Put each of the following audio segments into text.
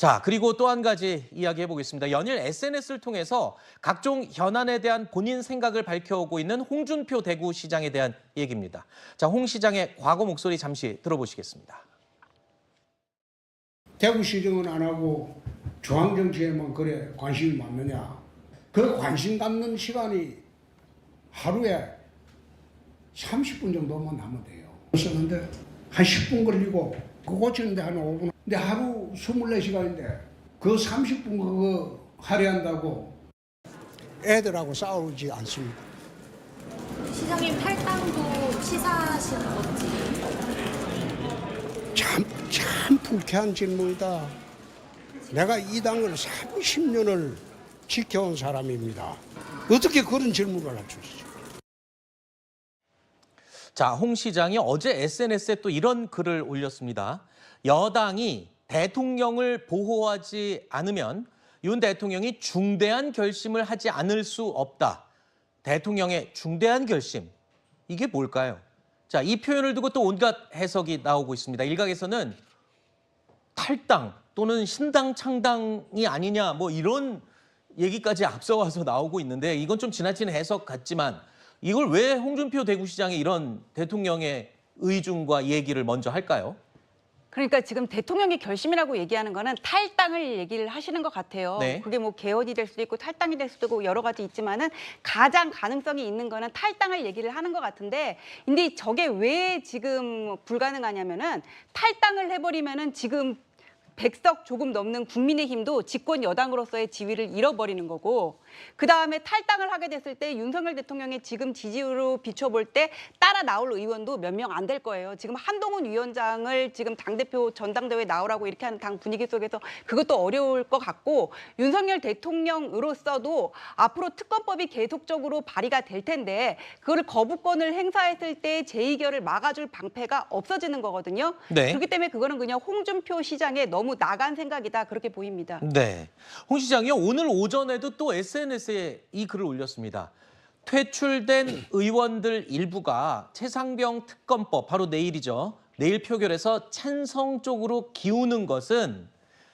자, 그리고 또 한 가지 이야기해 보겠습니다. 연일 SNS를 통해서 각종 현안에 대한 본인 생각을 밝혀오고 있는 홍준표 대구시장에 대한 얘기입니다. 자, 홍 시장의 과거 목소리 잠시 들어보시겠습니다. 대구시정은 안 하고 중앙정치에만 그래 관심이 많느냐. 그 관심 갖는 시간이 하루에 30분 정도만 하면 돼요. 썼는데 한 10분 걸리고 그거 고치는데 한 5분. 근데 하루 24시간인데 그 30분 그거 할애한다고 애들하고 싸우지 않습니다. 시장님 탈당도 시사하시는 건지. 참 불쾌한 질문이다. 내가 이 당을 30년을 지켜온 사람입니다. 어떻게 그런 질문을 할 수 있어요? 자, 홍 시장이 어제 SNS에 또 이런 글을 올렸습니다. 여당이 대통령을 보호하지 않으면 윤 대통령이 중대한 결심을 하지 않을 수 없다. 대통령의 중대한 결심, 이게 뭘까요? 자, 이 표현을 두고 또 온갖 해석이 나오고 있습니다. 일각에서는 탈당 또는 신당 창당이 아니냐 뭐 이런 얘기까지 앞서와서 나오고 있는데 이건 좀 지나친 해석 같지만 이걸 왜 홍준표 대구시장이 이런 대통령의 의중과 얘기를 먼저 할까요? 그러니까 지금 대통령의 결심이라고 얘기하는 거는 탈당을 얘기를 하시는 것 같아요. 네. 그게 뭐 개헌이 될 수도 있고 탈당이 될 수도 있고 여러 가지 있지만은 가장 가능성이 있는 거는 탈당을 얘기를 하는 것 같은데, 근데 저게 왜 지금 불가능하냐면은 탈당을 해버리면은 지금 100석 조금 넘는 국민의힘도 집권 여당으로서의 지위를 잃어버리는 거고, 그다음에 탈당을 하게 됐을 때 윤석열 대통령의 지금 지지율로 비춰볼 때 따라 나올 의원도 몇 명 안 될 거예요. 지금 한동훈 위원장을 지금 당대표 전당대회에 나오라고 이렇게 하는 당 분위기 속에서 그것도 어려울 것 같고, 윤석열 대통령으로서도 앞으로 특검법이 계속적으로 발의가 될 텐데 그거를 거부권을 행사했을 때 재의결을 막아줄 방패가 없어지는 거거든요. 네. 그렇기 때문에 그거는 그냥 홍준표 시장의 너무 나간 생각이다, 그렇게 보입니다. 네. 홍 시장이요, 오늘 오전에도 또 SNS에 이 글을 올렸습니다. 퇴출된 의원들 일부가 최상병 특검법, 바로 내일이죠. 내일 표결에서 찬성 쪽으로 기우는 것은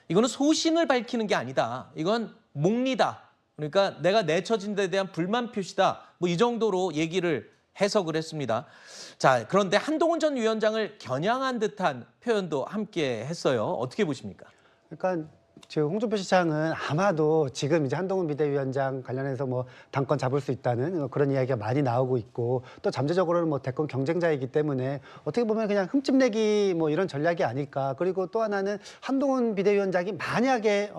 이거는 소신을 밝히는 게 아니다. 이건 몽리다. 그러니까 내가 내쳐진 데 대한 불만 표시다. 뭐 이 정도로 얘기를 해석을 했습니다. 자, 그런데 한동훈 전 위원장을 겨냥한 듯한 표현도 함께 했어요. 어떻게 보십니까? 그러니까 지금 홍준표 시장은 아마도 지금 이제 한동훈 비대위원장 관련해서 뭐 당권 잡을 수 있다는 그런 이야기가 많이 나오고 있고, 또 잠재적으로는 뭐 대권 경쟁자이기 때문에 어떻게 보면 그냥 흠집내기 뭐 이런 전략이 아닐까. 그리고 또 하나는 한동훈 비대위원장이 만약에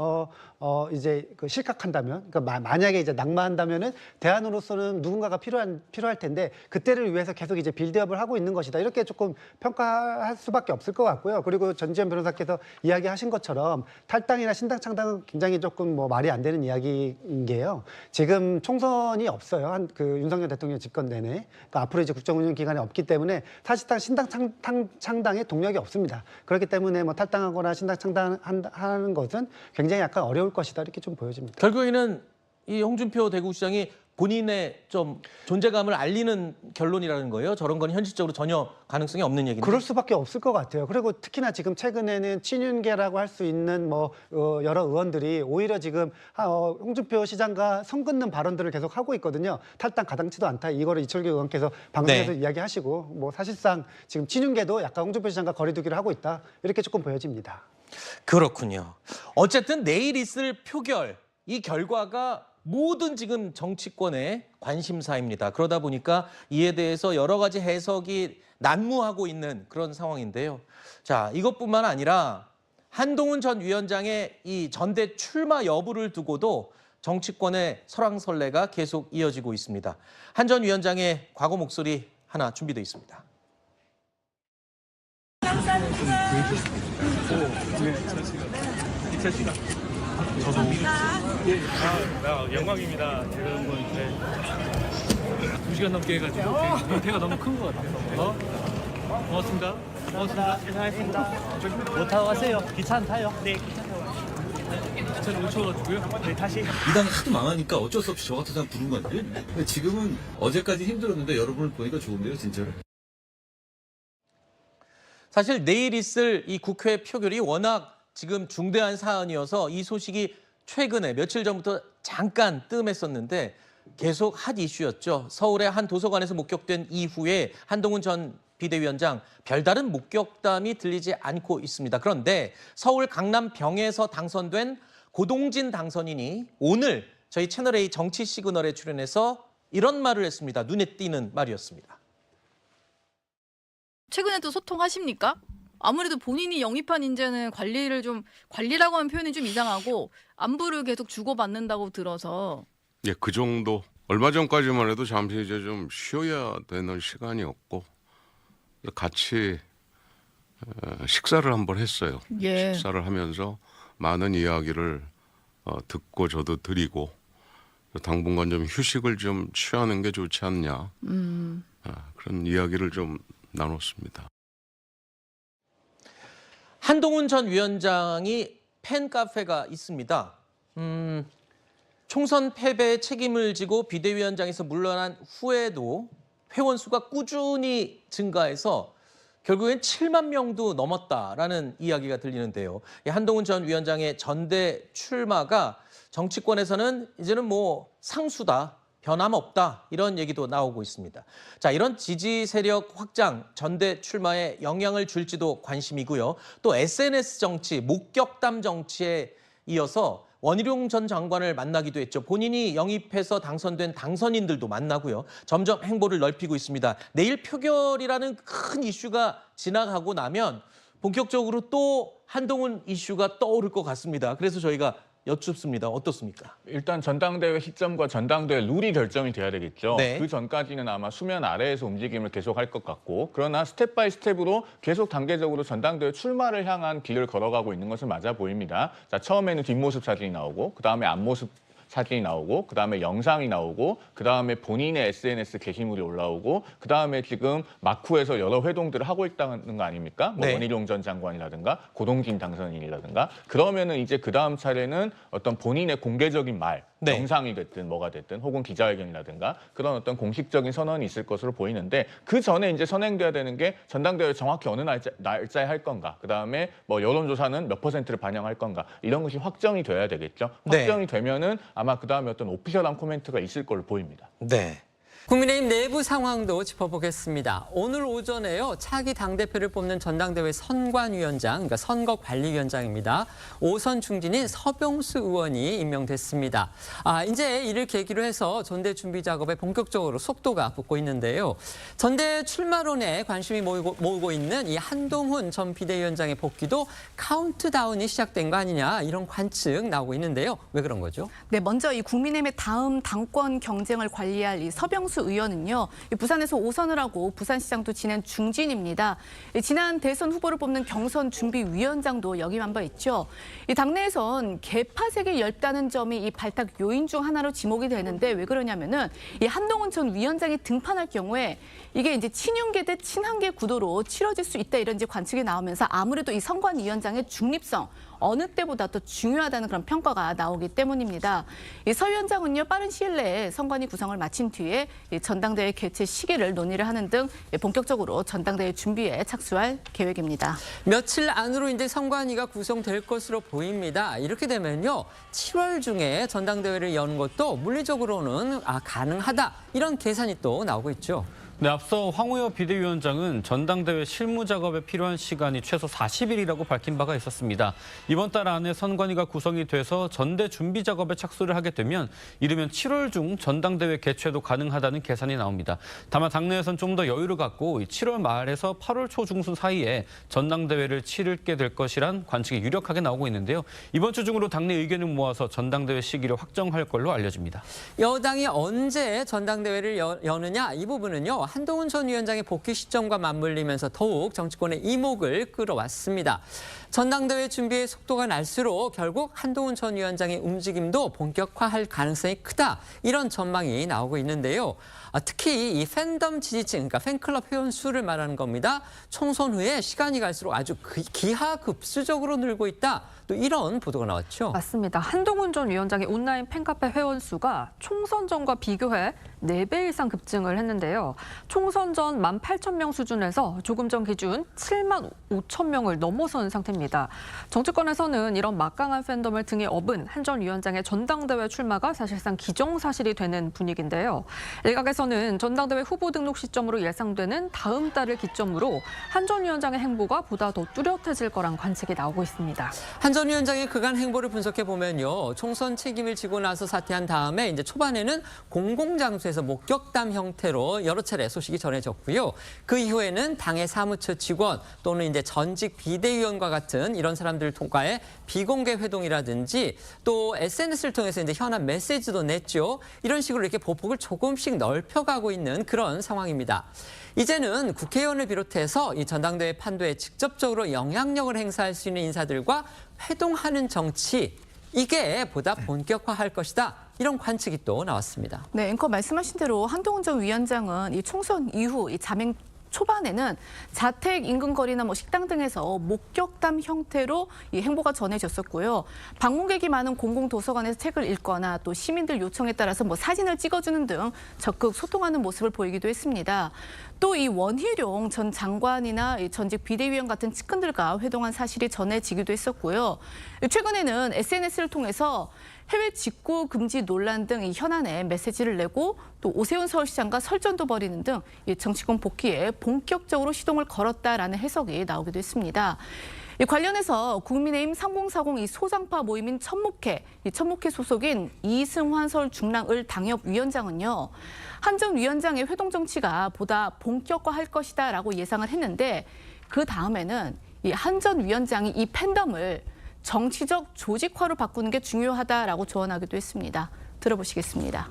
이제 그 실각한다면, 그러니까 만약에 이제 낙마한다면은 대안으로서는 누군가가 필요할 텐데 그때를 위해서 계속 이제 빌드업을 하고 있는 것이다. 이렇게 조금 평가할 수밖에 없을 것 같고요. 그리고 전지현 변호사께서 이야기하신 것처럼 탈당이나 신당 창당은 굉장히 조금 뭐 말이 안 되는 이야기인 게요. 지금 총선이 없어요. 그 윤석열 대통령 집권 내내. 그러니까 앞으로 이제 국정운영 기간이 없기 때문에 사실상 신당 창당에 동력이 없습니다. 그렇기 때문에 뭐 탈당하거나 신당 창당하는 것은 굉장히 약간 어려울 것이다, 이렇게 좀 보여집니다. 결국에는 이 홍준표 대구시장이 본인의 좀 존재감을 알리는 결론이라는 거예요. 저런 건 현실적으로 전혀 가능성이 없는 얘기인데. 그럴 수밖에 없을 것 같아요. 그리고 특히나 지금 최근에는 친윤계라고 할 수 있는 뭐 여러 의원들이 오히려 지금 홍준표 시장과 선 긋는 발언들을 계속 하고 있거든요. 탈당 가당치도 않다. 이거를 이철규 의원께서 방송에서 네. 이야기하시고, 뭐 사실상 지금 친윤계도 약간 홍준표 시장과 거리두기를 하고 있다, 이렇게 조금 보여집니다. 그렇군요. 어쨌든 내일 있을 표결, 이 결과가 모든 지금 정치권의 관심사입니다. 그러다 보니까 이에 대해서 여러 가지 해석이 난무하고 있는 그런 상황인데요. 자, 이것뿐만 아니라 한동훈 전 위원장의 이 전대 출마 여부를 두고도 정치권의 설왕설래가 계속 이어지고 있습니다. 한 전 위원장의 과거 목소리 하나 준비되어 있습니다. 저도 영광입니다. 제가 뭐 이제 2시간 넘게 해가지고 배가 너무 큰 것 같아요. 고맙습니다. 고맙습니다. 고생하셨습니다. 뭐 타고 가세요? 기차 안 타요? 네, 기차 타고 가요. 기차를 놓쳐가지고요. 네, 다시. 이 당이 하도 망하니까 어쩔 수 없이 저 같은 사람 부른 건데, 근데 지금은 어제까지 힘들었는데 여러분을 보니까 좋은데요, 진짜로. 사실 내일 있을 이 국회 표결이 워낙 지금 중대한 사안이어서 이 소식이 최근에 며칠 전부터 잠깐 뜸했었는데 계속 핫 이슈였죠. 서울의 한 도서관에서 목격된 이후에 한동훈 전 비대위원장 별다른 목격담이 들리지 않고 있습니다. 그런데 서울 강남병에서 당선된 고동진 당선인이 오늘 저희 채널A 정치 시그널에 출연해서 이런 말을 했습니다. 눈에 띄는 말이었습니다. 최근에도 소통하십니까? 아무래도 본인이 영입한 인재는 관리라고 하는 표현이 좀 이상하고 안부를 계속 주고받는다고 들어서. 예, 그 정도. 얼마 전까지만 해도 잠시 이제 좀 쉬어야 되는 시간이었고 같이 식사를 한번 했어요. 예. 식사를 하면서 많은 이야기를 듣고 저도 드리고 당분간 좀 휴식을 좀 취하는 게 좋지 않냐 그런 이야기를 좀 나눴습니다. 한동훈 전 위원장이 팬카페가 있습니다. 총선 패배에 책임을 지고 비대위원장에서 물러난 후에도 회원 수가 꾸준히 증가해서 결국엔 7만 명도 넘었다라는 이야기가 들리는데요. 한동훈 전 위원장의 전대 출마가 정치권에서는 이제는 뭐 상수다, 변함없다 이런 얘기도 나오고 있습니다. 자, 이런 지지 세력 확장, 전대 출마에 영향을 줄지도 관심이고요. 또 SNS 정치, 목격담 정치에 이어서 원희룡 전 장관을 만나기도 했죠. 본인이 영입해서 당선된 당선인들도 만나고요. 점점 행보를 넓히고 있습니다. 내일 표결이라는 큰 이슈가 지나가고 나면 본격적으로 또 한동훈 이슈가 떠오를 것 같습니다. 그래서 저희가 여쭙습니다. 어떻습니까? 일단 전당대회 시점과 전당대회 룰이 결정이 돼야 되겠죠. 네. 그 전까지는 아마 수면 아래에서 움직임을 계속할 것 같고, 그러나 스텝 바이 스텝으로 계속 단계적으로 전당대회 출마를 향한 길을 걸어가고 있는 것은 맞아 보입니다. 자, 처음에는 뒷모습 사진이 나오고, 그 다음에 앞모습 사진이 나오고, 그 다음에 영상이 나오고, 그 다음에 본인의 SNS 게시물이 올라오고, 그 다음에 지금 막후에서 여러 회동들을 하고 있다는 거 아닙니까? 뭐 네. 원희룡 전 장관이라든가 고동진 당선인이라든가. 그러면은 이제 그 다음 차례는 어떤 본인의 공개적인 말, 네. 영상이 됐든 뭐가 됐든 혹은 기자회견이라든가 그런 어떤 공식적인 선언이 있을 것으로 보이는데, 그 전에 이제 선행돼야 되는 게 전당대회 정확히 어느 날짜에 할 건가, 그 다음에 뭐 여론조사는 몇 %를 반영할 건가, 이런 것이 확정이 돼야 되겠죠. 네. 확정이 되면은 아마 그 다음에 어떤 오피셜한 코멘트가 있을 걸로 보입니다. 네. 국민의힘 내부 상황도 짚어보겠습니다. 오늘 오전에요, 차기 당대표를 뽑는 전당대회 선관위원장, 그러니까 선거관리위원장입니다. 5선 중진인 서병수 의원이 임명됐습니다. 이제 이를 계기로 해서 전대 준비 작업에 본격적으로 속도가 붙고 있는데요. 전대 출마론에 관심이 모으고 있는 이 한동훈 전 비대위원장의 복귀도 카운트다운이 시작된 거 아니냐, 이런 관측 나오고 있는데요. 왜 그런 거죠? 네, 먼저 이 국민의힘의 다음 당권 경쟁을 관리할 이 서병수 의원은요, 부산에서 5선을 하고 부산시장도 지낸 중진입니다. 지난 대선 후보를 뽑는 경선준비위원장도 역임한 바 있죠. 이 당내에선 개파색이 엷다는 점이 이 발탁 요인 중 하나로 지목이 되는데, 왜 그러냐면은 이 한동훈 전 위원장이 등판할 경우에 이게 이제 친윤계 대 친한계 구도로 치러질 수 있다, 이런 이제 관측이 나오면서 아무래도 이 선관위원장의 중립성, 어느 때보다 더 중요하다는 그런 평가가 나오기 때문입니다. 이 서 위원장은요, 빠른 시일 내에 선관위 구성을 마친 뒤에 이 전당대회 개최 시기를 논의를 하는 등 본격적으로 전당대회 준비에 착수할 계획입니다. 며칠 안으로 이제 선관위가 구성될 것으로 보입니다. 이렇게 되면요, 7월 중에 전당대회를 여는 것도 물리적으로는 가능하다, 이런 계산이 또 나오고 있죠. 네, 앞서 황우여 비대위원장은 전당대회 실무 작업에 필요한 시간이 최소 40일이라고 밝힌 바가 있었습니다. 이번 달 안에 선관위가 구성이 돼서 전대 준비 작업에 착수를 하게 되면 이르면 7월 중 전당대회 개최도 가능하다는 계산이 나옵니다. 다만 당내에선 좀 더 여유를 갖고 7월 말에서 8월 초 중순 사이에 전당대회를 치르게 될 것이란 관측이 유력하게 나오고 있는데요. 이번 주 중으로 당내 의견을 모아서 전당대회 시기를 확정할 걸로 알려집니다. 여당이 언제 전당대회를 여느냐, 이 부분은요, 한동훈 전 위원장의 복귀 시점과 맞물리면서 더욱 정치권의 이목을 끌어왔습니다. 전당대회 준비의 속도가 날수록 결국 한동훈 전 위원장의 움직임도 본격화할 가능성이 크다, 이런 전망이 나오고 있는데요. 특히 이 팬덤 지지층, 그러니까 팬클럽 회원 수를 말하는 겁니다. 총선 후에 시간이 갈수록 아주 기하급수적으로 늘고 있다, 또 이런 보도가 나왔죠. 맞습니다. 한동훈 전 위원장의 온라인 팬카페 회원 수가 총선 전과 비교해 4배 이상 급증을 했는데요. 총선 전 18,000명 수준에서 조금 전 기준 7만 5천 명을 넘어선 상태입니다. 있습니다. 정치권에서는 이런 막강한 팬덤을 등에 업은 한 전 위원장의 전당대회 출마가 사실상 기정사실이 되는 분위기인데요. 일각에서는 전당대회 후보 등록 시점으로 예상되는 다음 달을 기점으로 한 전 위원장의 행보가 보다 더 뚜렷해질 거란 관측이 나오고 있습니다. 한 전 위원장의 그간 행보를 분석해 보면요, 총선 책임을 지고 나서 사퇴한 다음에 이제 초반에는 공공장소에서 목격담 형태로 여러 차례 소식이 전해졌고요. 그 이후에는 당의 사무처 직원 또는 이제 전직 비대위원과 같은 이런 사람들과의 비공개 회동이라든지 또 SNS를 통해서 이제 현안 메시지도 냈죠. 이런 식으로 이렇게 보폭을 조금씩 넓혀가고 있는 그런 상황입니다. 이제는 국회의원을 비롯해서 이 전당대회 판도에 직접적으로 영향력을 행사할 수 있는 인사들과 회동하는 정치, 이게 보다 본격화할 것이다. 이런 관측이 또 나왔습니다. 네, 앵커 말씀하신 대로 한동훈 전 위원장은 이 총선 이후 이 자맹 초반에는 자택 인근 거리나 식당 등에서 목격담 형태로 이 행보가 전해졌었고요. 방문객이 많은 공공도서관에서 책을 읽거나 또 시민들 요청에 따라서 사진을 찍어주는 등 적극 소통하는 모습을 보이기도 했습니다. 또 이 원희룡 전 장관이나 이 전직 비대위원 같은 측근들과 회동한 사실이 전해지기도 했었고요. 최근에는 SNS를 통해서 해외 직구 금지 논란 등 이 현안에 메시지를 내고 또 오세훈 서울시장과 설전도 벌이는 등 이 정치권 복귀에 본격적으로 시동을 걸었다라는 해석이 나오기도 했습니다. 이 관련해서 국민의힘 3040 이 소장파 모임인 천목회, 이 천목회 소속인 이승환 서울 중랑을 당협위원장은요, 한 전 위원장의 회동 정치가 보다 본격화할 것이다라고 예상을 했는데 그 다음에는 이 한 전 위원장이 이 팬덤을 정치적 조직화로 바꾸는 게 중요하다라고 조언하기도 했습니다. 들어보시겠습니다.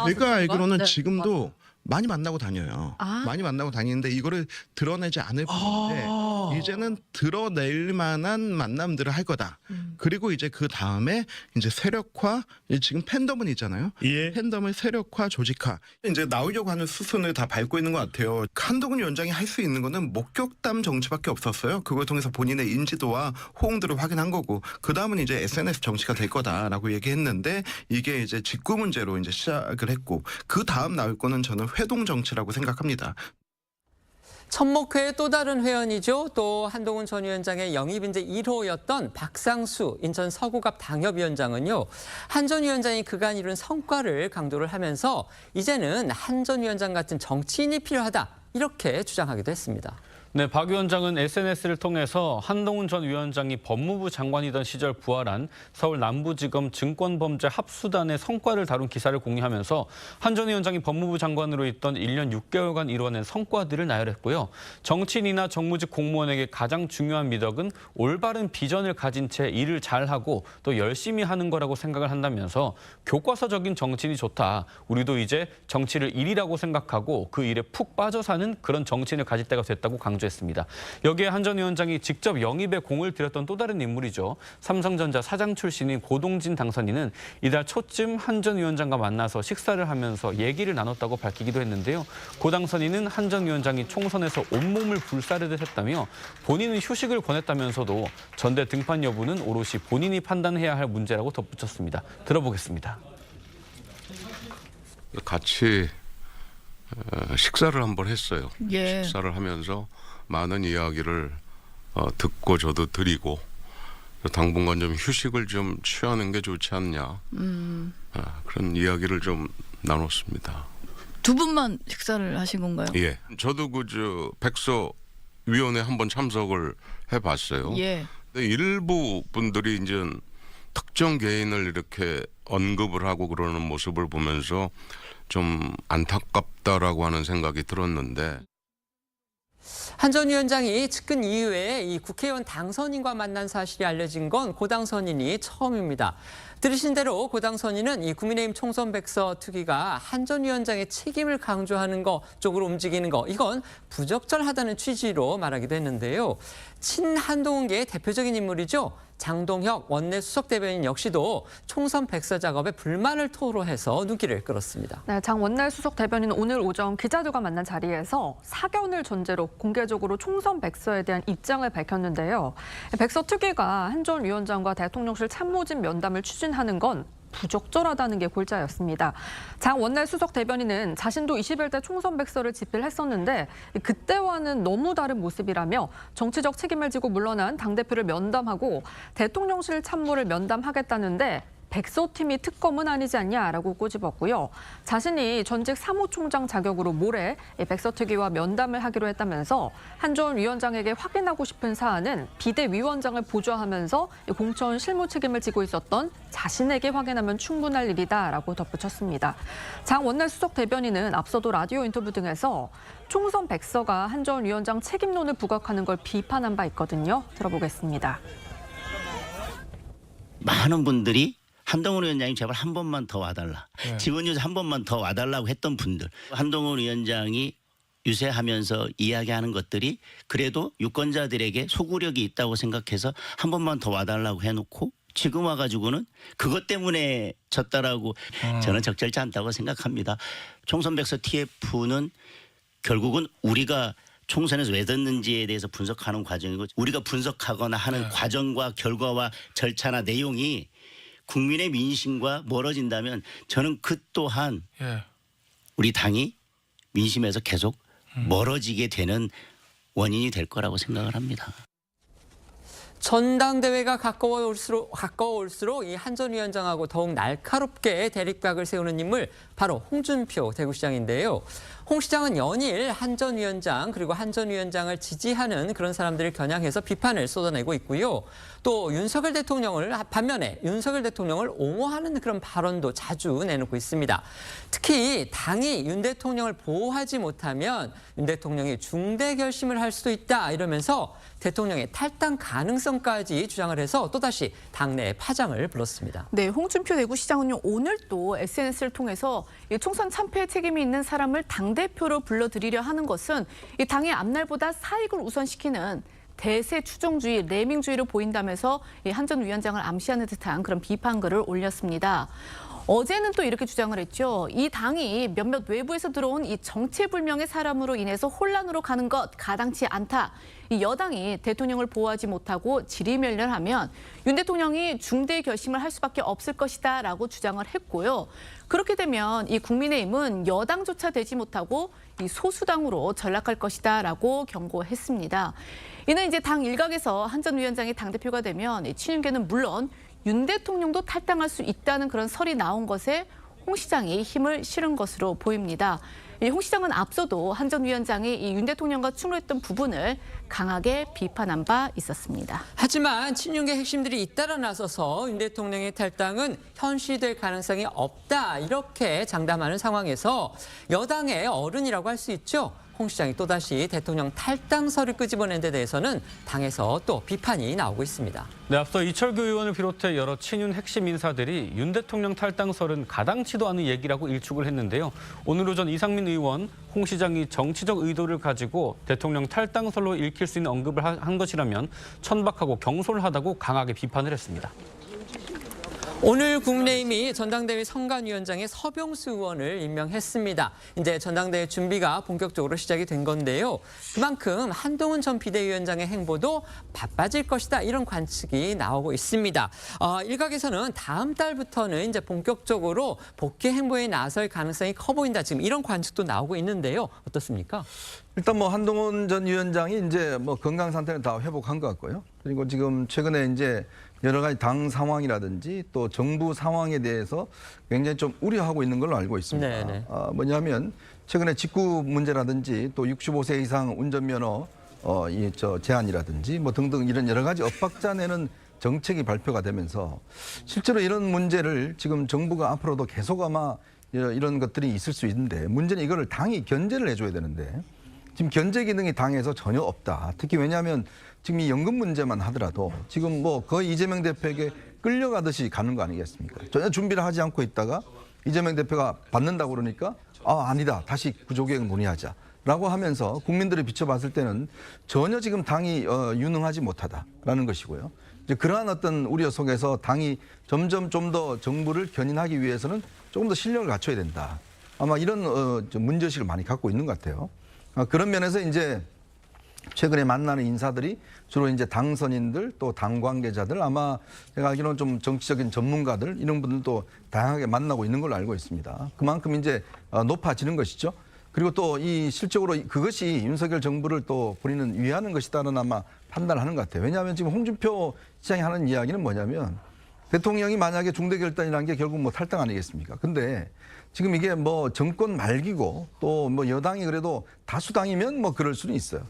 내가 알기로는 지금도 많이 만나고 다녀요. 많이 만나고 다니는데 이거를 드러내지 않을 뿐인데 이제는 드러낼 만한 만남들을 할 거다. 그리고 이제 그 다음에 이제 세력화, 지금 팬덤은 있잖아요. 팬덤을 세력화, 조직화. 이제 나오려고 하는 수순을 다 밟고 있는 것 같아요. 한동훈 위원장이 할 수 있는 거는 목격담 정치밖에 없었어요. 그걸 통해서 본인의 인지도와 호응도를 확인한 거고, 그 다음은 이제 SNS 정치가 될 거다라고 얘기했는데 이게 이제 직구 문제로 이제 시작을 했고, 그 다음 나올 거는 저는 회동 정치라고 생각합니다. 천목회의 또 다른 회원이죠. 또 한동훈 전 위원장의 영입인재 1호였던 박상수 인천 서구갑 당협위원장은요, 한 전 위원장이 그간 이룬 성과를 강조를 하면서 이제는 한 전 위원장 같은 정치인이 필요하다, 이렇게 주장하기도 했습니다. 네, 박 위원장은 SNS를 통해서 한동훈 전 위원장이 법무부 장관이던 시절 부활한 서울 남부지검 증권범죄 합수단의 성과를 다룬 기사를 공유하면서 한 전 위원장이 법무부 장관으로 있던 1년 6개월간 이루어낸 성과들을 나열했고요. 정치인이나 정무직 공무원에게 가장 중요한 미덕은 올바른 비전을 가진 채 일을 잘하고 또 열심히 하는 거라고 생각을 한다면서 교과서적인 정치인이 좋다. 우리도 이제 정치를 일이라고 생각하고 그 일에 푹 빠져 사는 그런 정치인을 가질 때가 됐다고 강조했습니다. 여기에 한 전 위원장이 직접 영입에 공을 들였던 또 다른 인물이죠. 삼성전자 사장 출신인 고동진 당선인은 이달 초쯤 한 전 위원장과 만나서 식사를 하면서 얘기를 나눴다고 밝히기도 했는데요. 고 당선인은 한 전 위원장이 총선에서 온몸을 불사르듯 했다며 본인은 휴식을 권했다면서도 전대 등판 여부는 오롯이 본인이 판단해야 할 문제라고 덧붙였습니다. 들어보겠습니다. 같이 식사를 한번 했어요. 예. 식사를 하면서 많은 이야기를 듣고 저도 드리고, 당분간 좀 휴식을 좀 취하는 게 좋지 않냐, 그런 이야기를 좀 나눴습니다. 두 분만 식사를 하신 건가요? 예, 저도 백서 위원회 한번 참석을 해봤어요. 예. 근데 일부 분들이 이제 특정 개인을 이렇게 언급을 하고 그러는 모습을 보면서 좀 안타깝다라고 하는 생각이 들었는데, 한 전 위원장이 측근 이후에 이 국회의원 당선인과 만난 사실이 알려진 건 고 당선인이 처음입니다. 들으신 대로 고 당선인은 이 국민의힘 총선 백서 투기가 한 전 위원장의 책임을 강조하는 것 쪽으로 움직이는 거, 이건 부적절하다는 취지로 말하기도 했는데요. 친한동훈계의 대표적인 인물이죠. 장동혁 원내 수석 대변인 역시도 총선 백서 작업에 불만을 토로해서 눈길을 끌었습니다. 네, 장 원내 수석 대변인은 오늘 오전 기자들과 만난 자리에서 사견을 전제로 공개적으로 총선 백서에 대한 입장을 밝혔는데요. 백서 특위가 한 전 위원장과 대통령실 참모진 면담을 추진하는 건 부적절하다는 게 골자였습니다. 장 원내 수석 대변인은 자신도 21대 총선 백서를 집필을 했었는데 그때와는 너무 다른 모습이라며 정치적 책임을 지고 물러난 당대표를 면담하고 대통령실 참모를 면담하겠다는데 백서팀이 특검은 아니지 않냐라고 꼬집었고요. 자신이 전직 사무총장 자격으로 모레 백서특위와 면담을 하기로 했다면서 한전 위원장에게 확인하고 싶은 사안은 비대위원장을 보좌하면서 공천 실무 책임을 지고 있었던 자신에게 확인하면 충분할 일이다라고 덧붙였습니다. 장 원내수석 대변인은 앞서도 라디오 인터뷰 등에서 총선 백서가 한전 위원장 책임론을 부각하는 걸 비판한 바 있거든요. 들어보겠습니다. 많은 분들이 한동훈 위원장이 제발 한 번만 더 와달라. 지원 유세 한 번만 더 와달라고 했던 분들. 한동훈 위원장이 유세하면서 이야기하는 것들이 그래도 유권자들에게 소구력이 있다고 생각해서 한 번만 더 와달라고 해놓고 지금 와가지고는 그것 때문에 졌다라고 저는 적절치 않다고 생각합니다. 총선 백서 TF는 결국은 우리가 총선에서 왜 졌는지에 대해서 분석하는 과정이고 우리가 분석하거나 하는 과정과 결과와 절차나 내용이 국민의 민심과 멀어진다면 저는 그 또한 우리 당이 민심에서 계속 멀어지게 되는 원인이 될 거라고 생각을 합니다. 전당대회가 가까워올수록 이 한전 위원장하고 더욱 날카롭게 대립각을 세우는 인물 바로 홍준표 대구시장인데요. 홍 시장은 연일 한전 위원장 그리고 한전 위원장을 지지하는 그런 사람들을 겨냥해서 비판을 쏟아내고 있고요. 또 반면에 윤석열 대통령을 옹호하는 그런 발언도 자주 내놓고 있습니다. 특히 당이 윤 대통령을 보호하지 못하면 윤 대통령이 중대 결심을 할 수도 있다 이러면서 대통령의 탈당 가능성까지 주장을 해서 또다시 당내에 파장을 불렀습니다. 네, 홍준표 대구시장은요 오늘 또 SNS를 통해서 이 총선 참패에 책임이 있는 사람을 당대표로 불러들이려 하는 것은 이 당의 앞날보다 사익을 우선시키는 대세 추종주의, 레밍주의로 보인다면서 이 한전 위원장을 암시하는 듯한 그런 비판글을 올렸습니다. 어제는 또 이렇게 주장을 했죠. 이 당이 몇몇 외부에서 들어온 이 정체불명의 사람으로 인해서 혼란으로 가는 것 가당치 않다. 이 여당이 대통령을 보호하지 못하고 지리멸렬하면 윤 대통령이 중대 결심을 할 수밖에 없을 것이다라고 주장을 했고요. 그렇게 되면 이 국민의힘은 여당조차 되지 못하고 이 소수당으로 전락할 것이다라고 경고했습니다. 이는 이제 당 일각에서 한전 위원장이 당대표가 되면 친윤계는 물론 윤 대통령도 탈당할 수 있다는 그런 설이 나온 것에 홍 시장이 힘을 실은 것으로 보입니다. 홍 시장은 앞서도 한전 위원장이 이 윤 대통령과 충돌했던 부분을 강하게 비판한 바 있었습니다. 하지만 친윤계 핵심들이 잇따라 나서서 윤 대통령의 탈당은 현실될 가능성이 없다 이렇게 장담하는 상황에서 여당의 어른이라고 할 수 있죠. 홍 시장이 또다시 대통령 탈당설을 끄집어낸 데 대해서는 당에서 또 비판이 나오고 있습니다. 네, 앞서 이철규 의원을 비롯해 여러 친윤 핵심 인사들이 윤 대통령 탈당설은 가당치도 않은 얘기라고 일축을 했는데요. 오늘 오전 이상민 의원, 홍 시장이 정치적 의도를 가지고 대통령 탈당설로 읽힐 수 있는 언급을 한 것이라면 천박하고 경솔하다고 강하게 비판을 했습니다. 오늘 국민의힘이 전당대회 선관위원장에 서병수 의원을 임명했습니다. 이제 전당대회 준비가 본격적으로 시작이 된 건데요. 그만큼 한동훈 전 비대위원장의 행보도 바빠질 것이다 이런 관측이 나오고 있습니다. 일각에서는 다음 달부터는 이제 본격적으로 복귀 행보에 나설 가능성이 커 보인다 지금 이런 관측도 나오고 있는데요. 어떻습니까? 일단 뭐 한동훈 전 위원장이 이제 뭐 건강 상태는 다 회복한 것 같고요. 그리고 지금 최근에 이제 여러 가지 당 상황이라든지 또 정부 상황에 대해서 굉장히 좀 우려하고 있는 걸로 알고 있습니다. 뭐냐면 최근에 직구 문제라든지 또 65세 이상 운전면허 제한이라든지 뭐 등등 이런 여러 가지 엇박자 내는 정책이 발표가 되면서 실제로 이런 문제를 지금 정부가 앞으로도 계속 아마 이런 것들이 있을 수 있는데 문제는 이거를 당이 견제를 해줘야 되는데 지금 견제 기능이 당에서 전혀 없다. 특히 왜냐하면 지금 이 연금 문제만 하더라도 지금 뭐 거의 이재명 대표에게 끌려가듯이 가는 거 아니겠습니까? 전혀 준비를 하지 않고 있다가 이재명 대표가 받는다고 그러니까 아니다. 다시 구조개혁 논의하자라고 하면서 국민들이 비춰봤을 때는 전혀 지금 당이 유능하지 못하다라는 것이고요. 이제 그러한 어떤 우려 속에서 당이 점점 좀 더 정부를 견인하기 위해서는 조금 더 실력을 갖춰야 된다. 아마 이런 문제의식을 많이 갖고 있는 것 같아요. 그런 면에서 이제 최근에 만나는 인사들이 주로 이제 당선인들 또 당 관계자들 아마 제가 알기로는 좀 정치적인 전문가들 이런 분들도 다양하게 만나고 있는 걸로 알고 있습니다. 그만큼 이제 높아지는 것이죠. 그리고 또 이 실적으로 그것이 윤석열 정부를 또 본인은 위하는 것이다는 아마 판단을 하는 것 같아요. 왜냐하면 지금 홍준표 시장이 하는 이야기는 뭐냐면 대통령이 만약에 중대 결단이라는 게 결국 뭐 탈당 아니겠습니까? 근데 지금 이게 뭐 정권 말기고 또 뭐 여당이 그래도 다수당이면 뭐 그럴 수는 있어요.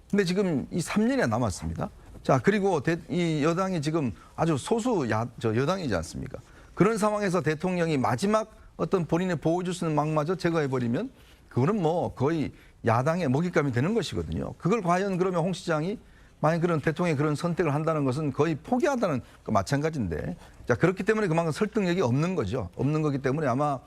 근데 지금 이 3년이 남았습니다. 자, 그리고 이 여당이 지금 아주 소수 여당이지 않습니까? 그런 상황에서 대통령이 마지막 어떤 본인의 보호해줄 수 있는 막마저 제거해버리면 그거는 뭐 거의 야당의 먹잇감이 되는 것이거든요. 그걸 과연 그러면 홍 시장이 만약 그런 대통령이 그런 선택을 한다는 것은 거의 포기한다는 거 마찬가지인데, 자, 그렇기 때문에 그만큼 설득력이 없는 거죠. 없는 거기 때문에 아마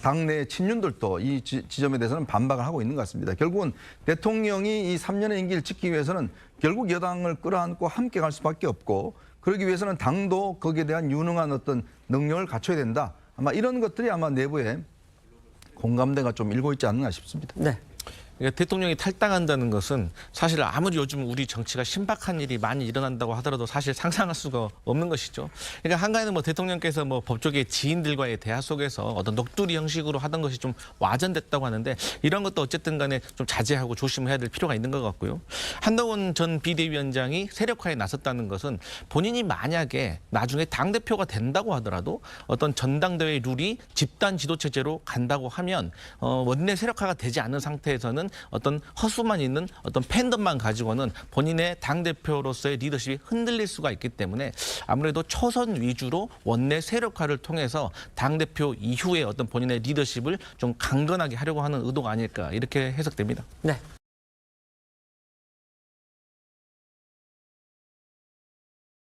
당내 친윤들도 이 지점에 대해서는 반박을 하고 있는 것 같습니다. 결국은 대통령이 이 3년의 임기를 지키기 위해서는 결국 여당을 끌어안고 함께 갈 수밖에 없고, 그러기 위해서는 당도 거기에 대한 유능한 어떤 능력을 갖춰야 된다. 아마 이런 것들이 아마 내부에 공감대가 좀 일고 있지 않나 싶습니다. 네. 그러니까 대통령이 탈당한다는 것은 사실 아무리 요즘 우리 정치가 신박한 일이 많이 일어난다고 하더라도 사실 상상할 수가 없는 것이죠. 그러니까 한가에는 뭐 대통령께서 뭐 법조계 지인들과의 대화 속에서 어떤 녹두리 형식으로 하던 것이 좀 와전됐다고 하는데, 이런 것도 어쨌든 간에 좀 자제하고 조심해야 될 필요가 있는 것 같고요. 한동훈 전 비대위원장이 세력화에 나섰다는 것은 본인이 만약에 나중에 당대표가 된다고 하더라도 어떤 전당대회 룰이 집단 지도체제로 간다고 하면 원내 세력화가 되지 않은 상태에서는 어떤 허수만 있는 어떤 팬덤만 가지고는 본인의 당대표로서의 리더십이 흔들릴 수가 있기 때문에 아무래도 초선 위주로 원내 세력화를 통해서 당대표 이후에 어떤 본인의 리더십을 좀 강건하게 하려고 하는 의도가 아닐까, 이렇게 해석됩니다. 네.